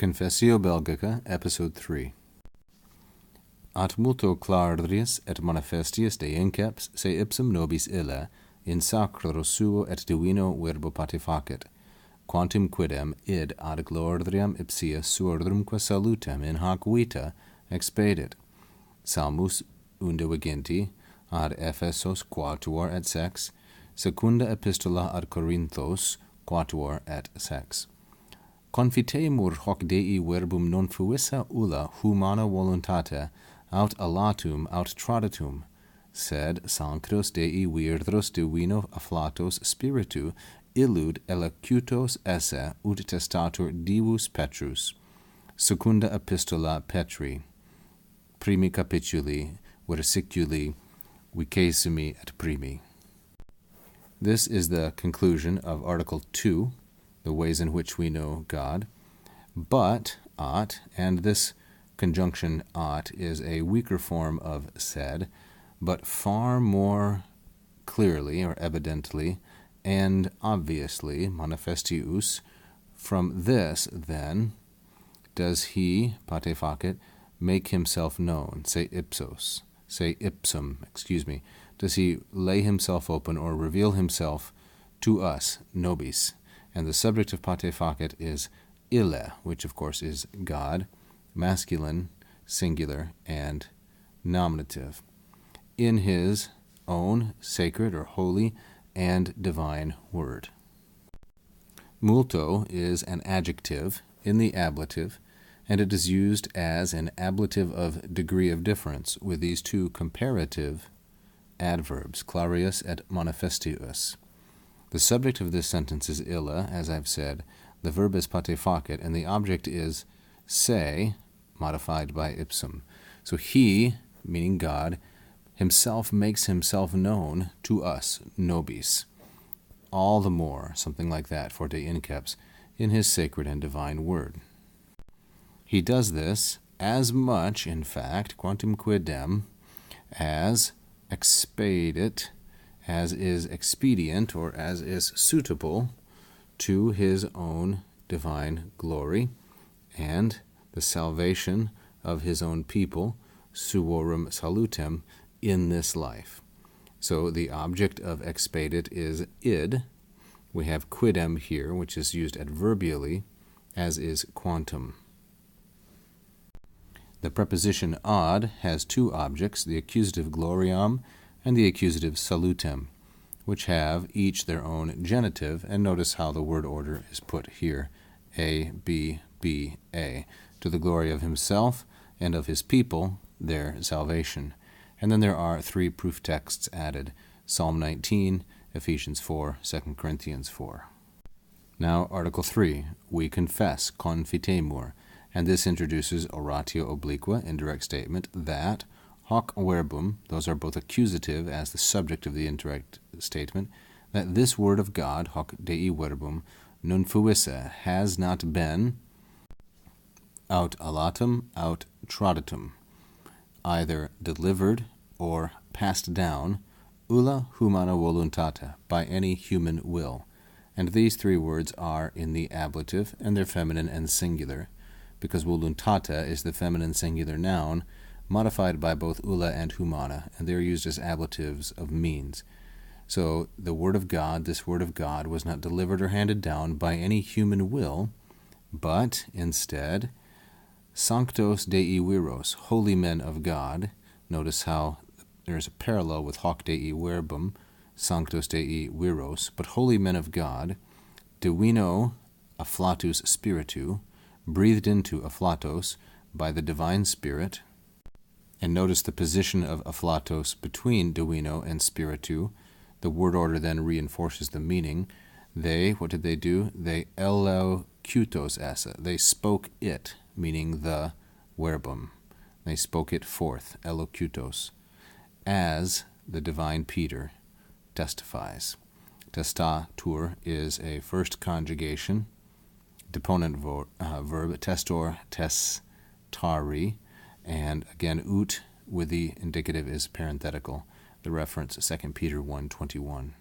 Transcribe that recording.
Confessio Belgica, Episode 3. At multo clardris et manifestius de inceps se ipsum nobis ille, in sacro suo et divino verbo patifacet, quantum quidem id ad gloriam ipsia suordrumque salutem in hoc vita expedit. Salmus undivigenti ad Ephesos quatuor et sex, secunda epistola ad Corinthos quatuor et sex. Confitemur hoc Dei verbum non fuissa ulla humana voluntate aut alatum aut traditum, sed sanctos Dei virdros divino afflatos spiritu illud elocutos esse ut testator divus Petrus. Secunda epistola Petri, primi capituli, versiculi, vicesimi et primi. This is the conclusion of Article 2, the ways in which we know God. But, at, and this conjunction at is a weaker form of sed, but far more clearly or evidently and obviously manifestius. From this, then, does he, patefacet, make himself known, say ipsum, does he lay himself open or reveal himself to us, nobis. And the subject of patefacet is ille, which of course is God, masculine, singular, and nominative, in his own sacred or holy and divine word. Multo is an adjective in the ablative, and it is used as an ablative of degree of difference with these two comparative adverbs, clarius et manifestius. The subject of this sentence is ille, as I've said. The verb is patefacet, and the object is se, modified by ipsum. So he, meaning God, himself makes himself known to us, nobis. All the more, something like that, for de inceps, in his sacred and divine word. He does this as much, in fact, quantum quidem, as expedit, as is expedient or as is suitable to his own divine glory and the salvation of his own people, suorum salutem, in this life. So the object of expedit is id. We have quidem here, which is used adverbially, as is quantum. The preposition ad has two objects, the accusative gloriam and the accusative salutem, which have each their own genitive, and notice how the word order is put here, A, B, B, A, to the glory of himself and of his people, their salvation. And then there are three proof texts added, Psalm 19, Ephesians 4, 2 Corinthians 4. Now, Article 3, we confess, confitemur, and this introduces oratio obliqua, indirect statement, that hoc verbum, those are both accusative as the subject of the indirect statement, that this word of God, hoc Dei verbum, non fuisse, has not been aut alatum, aut traditum, either delivered or passed down, ulla humana voluntate, by any human will. And these three words are in the ablative, and they're feminine and singular, because voluntate is the feminine singular noun, modified by both ulla and humana, and they're used as ablatives of means. So the word of God, this word of God, was not delivered or handed down by any human will, but instead sanctos Dei viros, holy men of God. Notice how there's a parallel with hoc Dei verbum, sanctos Dei viros, but holy men of God, divino afflatus spiritu, breathed into afflatos by the divine spirit. And notice the position of afflatos between divino and spiritu. The word order then reinforces the meaning. They, what did they do? They elocutos esse. They spoke it, meaning the verbum. They spoke it forth, elocutos, as the divine Peter testifies. Testatur is a first conjugation, deponent verb, testor, testari, and again, ut with the indicative is parenthetical. The reference 2 Peter 1:21.